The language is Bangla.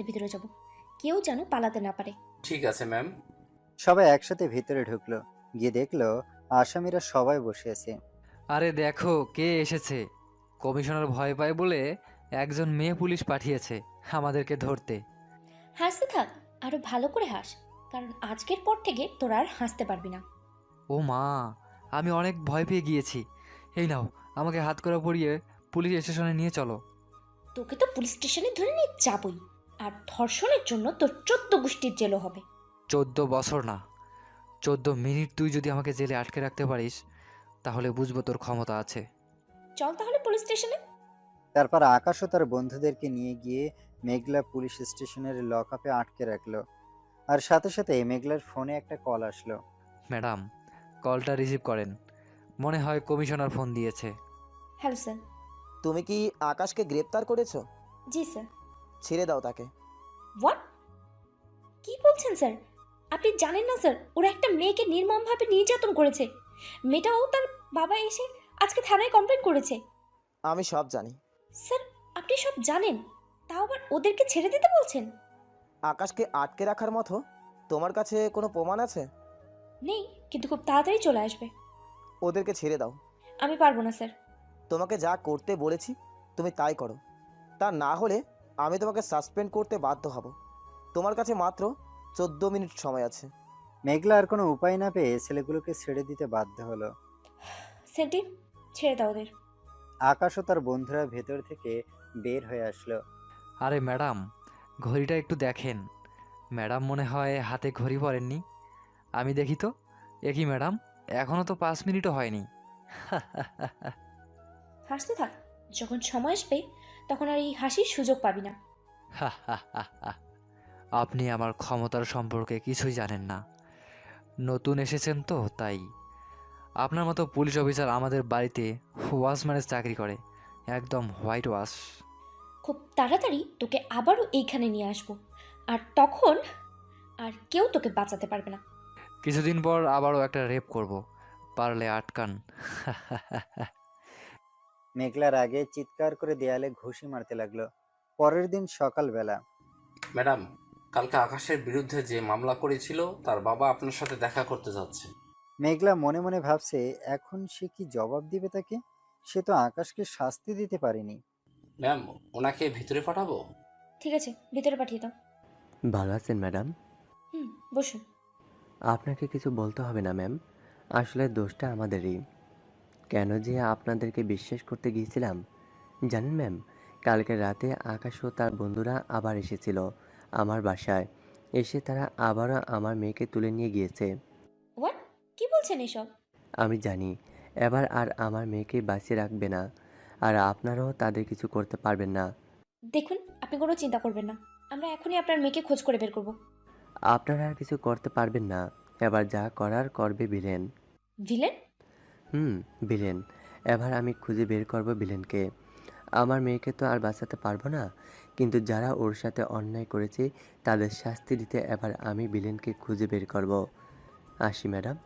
ভিতরে যাব, কেউ যেন পালাতে না পারে। ঠিক আছে ম্যাম। সবাই একসাথে ভিতরে ঢুকলো। গিয়ে দেখলো আসামিরা সবাই বসে আছে। আরে দেখো কে এসেছে। কমিশনার ভয় পায় বলে একজন মেয়ে পুলিশ পাঠিয়েছে আমাদেরকে ধরতে। হাসতে থাক, আরো ভালো করে হাস, কারণ আজকের পর থেকে তোরা আর হাসতে পারবি না। ও মা, আমি অনেক ভয় পেয়ে গিয়েছি। এই নাও, আমাকে হাত করা পরিয়ে পুলিশ স্টেশনে নিয়ে চলো। তোকে তো পুলিশ স্টেশনে ধরে নিয়ে যাবই, আর ধর্ষণের জন্য তোর 14 গোষ্ঠীর জেলও হবে। 14 বছর না, 14 মিনিট তুই যদি আমাকে জেলে আটকে রাখতে পারিস তাহলে বুঝবো তোর ক্ষমতা আছে। চল তাহলে পুলিশ স্টেশনে। তারপর আকাশও তার বন্ধুদেরকে নিয়ে গিয়ে মেঘলা পুলিশ স্টেশনের লকআপে আটকে রাখলো। আর সাথে সাথে মেঘলার ফোনে একটা কল আসলো। ম্যাডাম, কলটা রিসিভ করেন, মনে হয় কমিশনার ফোন দিয়েছে। Hello sir. তুমি কি আকাশকে গ্রেপ্তার করেছো? জি স্যার। ছেড়ে দাও তাকে। হোয়াট? কি বলছেন স্যার? আপনি জানেন না স্যার, ওরা একটা মেয়েকে নির্মমভাবে নির্যাতন করেছে। মেয়েটাও তার বাবা এসে আজকে থানায় কমপ্লেন করেছে। আমি সব জানি। স্যার, আপনি সব জানেন, তাও আবার ওদেরকে ছেড়ে দিতে বলছেন? আকাশকে আটকে রাখার মতো তোমার কাছে কোনো প্রমাণ আছে? নেই, কিন্তু খুব তাড়াতাড়ি চলে আসবে। ওদেরকে ছেড়ে দাও। আমি পারবো না স্যার। তোমাকে যা করতে বলেছি তুমি তাই করো, তা না হলে আমি তোমাকে সাসপেন্ড করতে বাধ্য হব। তোমার কাছে মাত্র 14 মিনিট সময় আছে। মেঘলা আর কোনো উপায় না পেয়ে ছেলেগুলোকে ছেড়ে দিতে বাধ্য হলো। সেন্টি, ছেড়ে দাও ওদের। আকাশ ও তার বন্ধুরা ভেতর থেকে বের হয়ে আসলো। আরে ম্যাডাম, ঘড়িটা একটু দেখেন। ম্যাডাম মনে হয় হাতে ঘড়ি পরেননি। আমি দেখি তো। এ কি ম্যাডাম, এখনও তো 5 মিনিটও হয়নি। হাসতে থাক, যখন সময় আসবে তখন আর এই হাসির সুযোগ পাবি না। আপনি আমার ক্ষমতার সম্পর্কে কিছুই জানেন না, নতুন এসেছেন তো তাই। আপনার মতো পুলিশ অফিসার আমাদের বাড়িতে ওয়াচম্যানের চাকরি করে, একদম হোয়াইট ওয়াশ। খুব তাড়াতাড়ি তোকে আবারও এইখানে নিয়ে আসবো, আর তখন আর কেউ তোকে বাঁচাতে পারবে না। কিছুদিন পর আবারও একটা রেপ করব, পারলে আটকান। মেঘলার আগে চিৎকার করে দেয়ালে ঘুষি মারতে লাগলো। পরের দিন সকালবেলা ম্যাডাম, কালকে আকাশের বিরুদ্ধে যে মামলা করেছিল তার বাবা আপনার সাথে দেখা করতে যাচ্ছে। মেঘলা মনে মনে ভাবছে এখন সে কি জবাব দিবে তাকে। সে তো আকাশকে শাস্তি দিতে পারেনি। ম্যাম, ওনাকে ভিতরে পাঠাবো? ঠিক আছে, ভিতরে পাঠিয়ে দাও। ভালো আছেন ম্যাডাম? বসুন। আপনাকে কিছু বলতে হবে না ম্যাম, আসলে দোষটা আমাদেরই। কেন যে আপনাদেরকে বিশ্বাস করতে গিয়েছিলাম জানেন ম্যাম? কালকে রাতে আকাশ ও তার বন্ধুরা আবার এসেছিল আমার বাসায়। এসে তারা আবারও আমার মেয়েকে তুলে নিয়ে গিয়েছে। হোয়াট? কি বলছেন এসব? আমি জানি এবার আর আমার মেয়েকে বাঁচিয়ে রাখবে না, আর আপনারাও তাদের কিছু করতে পারবেন না। দেখুন, আপনি কোনো চিন্তা করবেন না, আমরা এখনই আপনার মেয়েকে খোঁজ করে বের করব। আপনারা আর কিছু করতে পারবেন না, এবার যা করার করবে ভিলেন। ভিলেন? ভিলেন। এবার আমি খুঁজে বের করব ভিলেনকে। আমার মেয়েকে তো আর বাঁচাতে পারবো না, কিন্তু যারা ওর সাথে অন্যায় করেছে তাদের শাস্তি দিতে এবার আমি ভিলেনকে খুঁজে বের করব। আসি ম্যাডাম।